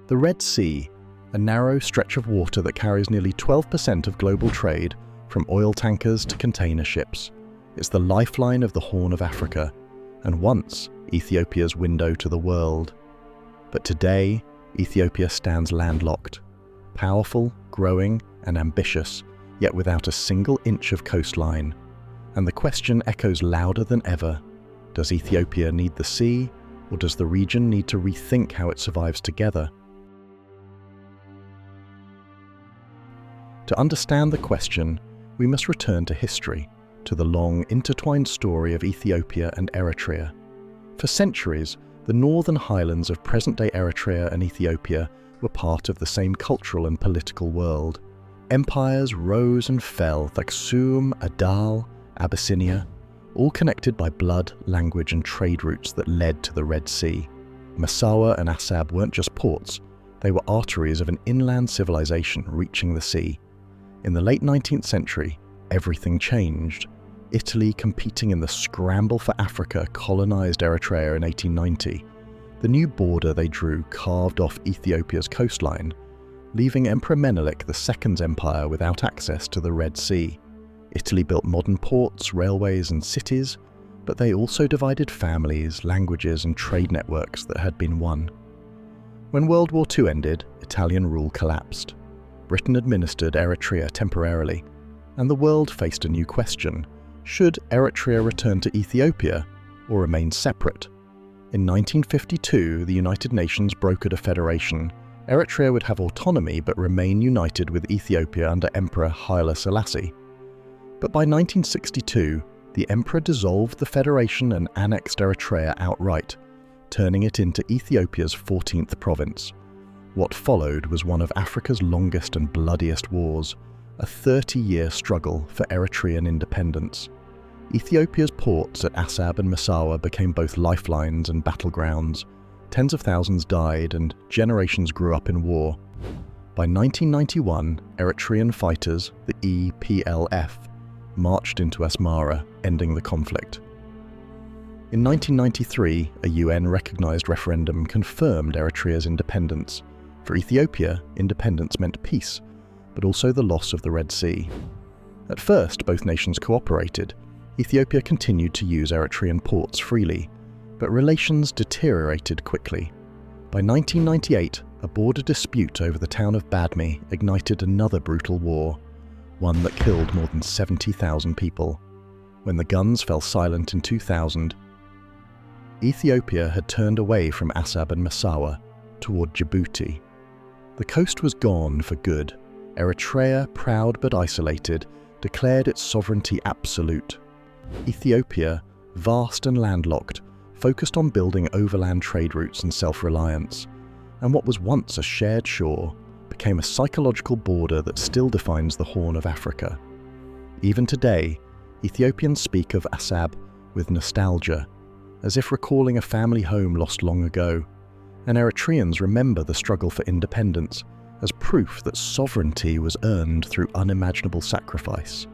The Red Sea, a narrow stretch of water that carries nearly 12% of global trade, from oil tankers to container ships. It's the lifeline of the Horn of Africa, and once Ethiopia's window to the world. But today, Ethiopia stands landlocked, powerful, growing, and ambitious, yet without a single inch of coastline. And the question echoes louder than ever: does Ethiopia need the sea, or does the region need to rethink how it survives together? To understand the question, we must return to history, to the long, intertwined story of Ethiopia and Eritrea. For centuries, the northern highlands of present-day Eritrea and Ethiopia were part of the same cultural and political world. Empires rose and fell: Aksum, Adal, Abyssinia, all connected by blood, language, and trade routes that led to the Red Sea. Massawa and Assab weren't just ports, they were arteries of an inland civilization reaching the sea. In the late 19th century, everything changed. Italy, competing in the scramble for Africa, colonized Eritrea in 1890. The new border they drew carved off Ethiopia's coastline, leaving Emperor Menelik II's empire without access to the Red Sea. Italy built modern ports, railways, and cities, but they also divided families, languages, and trade networks that had been won. When World War II ended, Italian rule collapsed. Britain administered Eritrea temporarily, and the world faced a new question: should Eritrea return to Ethiopia or remain separate? In 1952, the United Nations brokered a federation. Eritrea would have autonomy but remain united with Ethiopia under Emperor Haile Selassie. But by 1962, the emperor dissolved the federation and annexed Eritrea outright, turning it into Ethiopia's 14th province. What followed was one of Africa's longest and bloodiest wars, a 30-year struggle for Eritrean independence. Ethiopia's ports at Assab and Massawa became both lifelines and battlegrounds. Tens of thousands died and generations grew up in war. By 1991, Eritrean fighters, the EPLF, marched into Asmara, ending the conflict. In 1993, a UN-recognized referendum confirmed Eritrea's independence. For Ethiopia, independence meant peace, but also the loss of the Red Sea. At first, both nations cooperated. Ethiopia continued to use Eritrean ports freely, but relations deteriorated quickly. By 1998, a border dispute over the town of Badme ignited another brutal war, one that killed more than 70,000 people. When the guns fell silent in 2000, Ethiopia had turned away from Assab and Massawa toward Djibouti. The coast was gone for good. Eritrea, proud but isolated, declared its sovereignty absolute. Ethiopia, vast and landlocked, focused on building overland trade routes and self-reliance. And what was once a shared shore became a psychological border that still defines the Horn of Africa. Even today, Ethiopians speak of Assab with nostalgia, as if recalling a family home lost long ago. And Eritreans remember the struggle for independence as proof that sovereignty was earned through unimaginable sacrifice.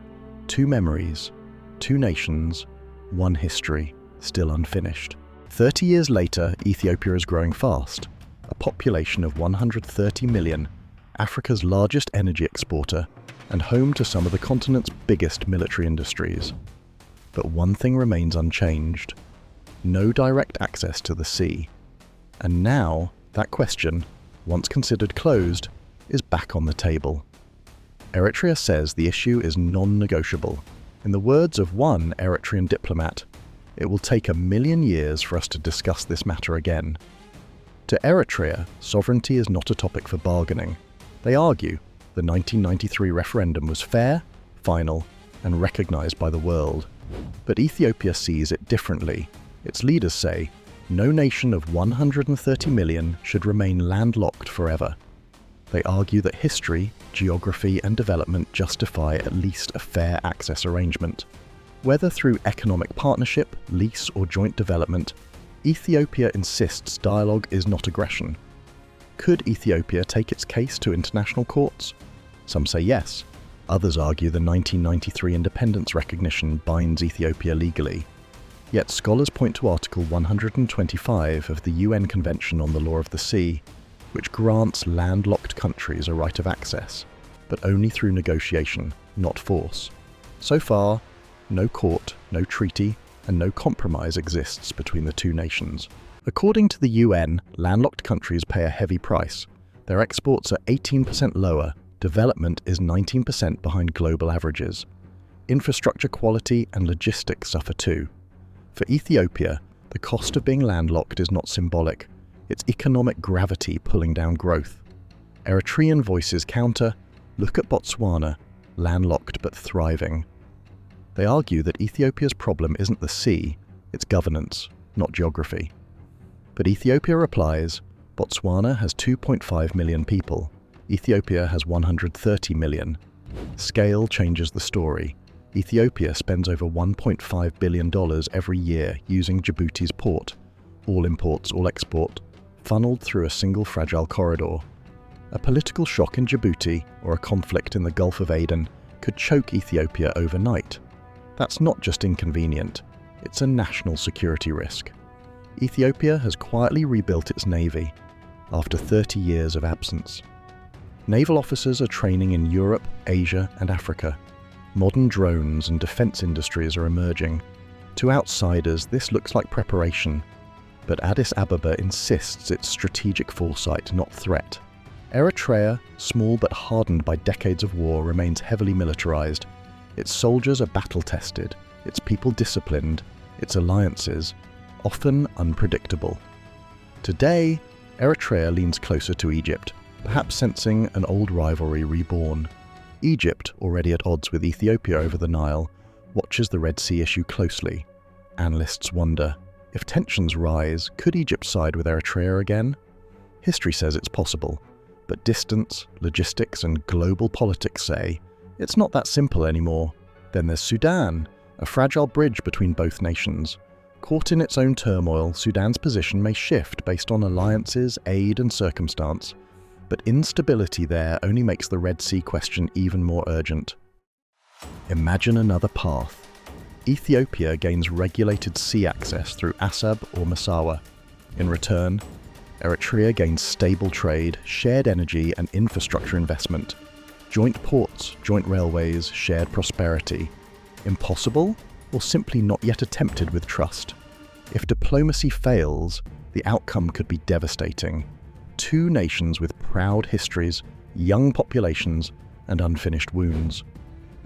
Two memories, two nations, one history, still unfinished. 30 years later, Ethiopia is growing fast. A population of 130 million, Africa's largest energy exporter, and home to some of the continent's biggest military industries. But one thing remains unchanged: no direct access to the sea. And now, that question, once considered closed, is back on the table. Eritrea says the issue is non-negotiable. In the words of one Eritrean diplomat, "It will take 1,000,000 years for us to discuss this matter again." To Eritrea, sovereignty is not a topic for bargaining. They argue the 1993 referendum was fair, final, and recognized by the world. But Ethiopia sees it differently. Its leaders say, no nation of 130 million should remain landlocked forever. They argue that history, geography, and development justify at least a fair access arrangement. Whether through economic partnership, lease, or joint development, Ethiopia insists dialogue is not aggression. Could Ethiopia take its case to international courts? Some say yes. Others argue the 1993 independence recognition binds Ethiopia legally. Yet scholars point to Article 125 of the UN Convention on the Law of the Sea. which grants landlocked countries a right of access, but only through negotiation, not force. So far, no court, no treaty, and no compromise exists between the two nations. According to the UN, landlocked countries pay a heavy price. Their exports are 18% lower, development is 19% behind global averages. Infrastructure quality and logistics suffer too. For Ethiopia, the cost of being landlocked is not symbolic, it's economic gravity pulling down growth. Eritrean voices counter, look at Botswana, landlocked but thriving. They argue that Ethiopia's problem isn't the sea, it's governance, not geography. But Ethiopia replies, Botswana has 2.5 million people, Ethiopia has 130 million. Scale changes the story. Ethiopia spends over $1.5 billion every year using Djibouti's port, all imports, all export, funneled through a single fragile corridor. A political shock in Djibouti or a conflict in the Gulf of Aden could choke Ethiopia overnight. That's not just inconvenient, it's a national security risk. Ethiopia has quietly rebuilt its navy after 30 years of absence. Naval officers are training in Europe, Asia, and Africa. Modern drones and defense industries are emerging. To outsiders, this looks like preparation, but Addis Ababa insists it's strategic foresight, not threat. Eritrea, small but hardened by decades of war, remains heavily militarized. Its soldiers are battle-tested, its people disciplined, its alliances often unpredictable. Today, Eritrea leans closer to Egypt, perhaps sensing an old rivalry reborn. Egypt, already at odds with Ethiopia over the Nile, watches the Red Sea issue closely. Analysts wonder, if tensions rise, could Egypt side with Eritrea again? History says it's possible, but distance, logistics, and global politics say it's not that simple anymore. Then there's Sudan, a fragile bridge between both nations. Caught in its own turmoil, Sudan's position may shift based on alliances, aid, and circumstance. But instability there only makes the Red Sea question even more urgent. Imagine another path. Ethiopia gains regulated sea access through Assab or Massawa. In return, Eritrea gains stable trade, shared energy, and infrastructure investment. Joint ports, joint railways, shared prosperity. Impossible, or simply not yet attempted with trust? If diplomacy fails, the outcome could be devastating. Two nations with proud histories, young populations, and unfinished wounds.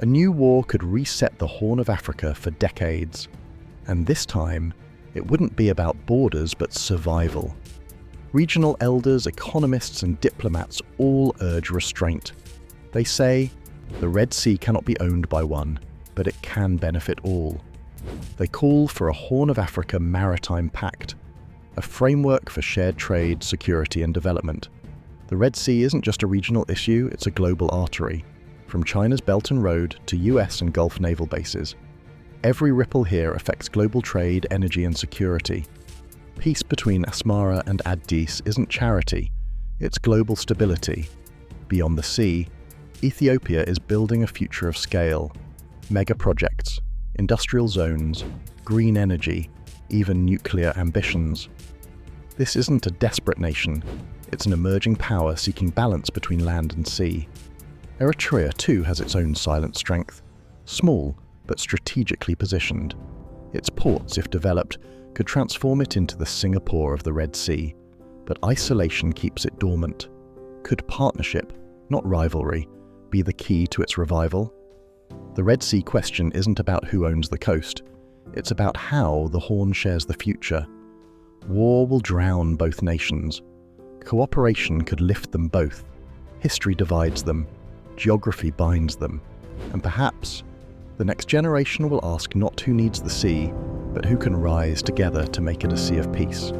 A new war could reset the Horn of Africa for decades. And this time, it wouldn't be about borders but survival. Regional elders, economists, and diplomats all urge restraint. They say, the Red Sea cannot be owned by one, but it can benefit all. They call for a Horn of Africa maritime pact, a framework for shared trade, security, and development. The Red Sea isn't just a regional issue, it's a global artery, from China's Belt and Road to US and Gulf naval bases. Every ripple here affects global trade, energy, and security. Peace between Asmara and Addis isn't charity, it's global stability. Beyond the sea, Ethiopia is building a future of scale. Mega projects, industrial zones, green energy, even nuclear ambitions. This isn't a desperate nation, it's an emerging power seeking balance between land and sea. Eritrea too has its own silent strength, small but strategically positioned. Its ports, if developed, could transform it into the Singapore of the Red Sea, but isolation keeps it dormant. Could partnership, not rivalry, be the key to its revival? The Red Sea question isn't about who owns the coast, it's about how the Horn shares the future. War will drown both nations. Cooperation could lift them both. History divides them. Geography binds them. And perhaps, the next generation will ask not who needs the sea, but who can rise together to make it a sea of peace.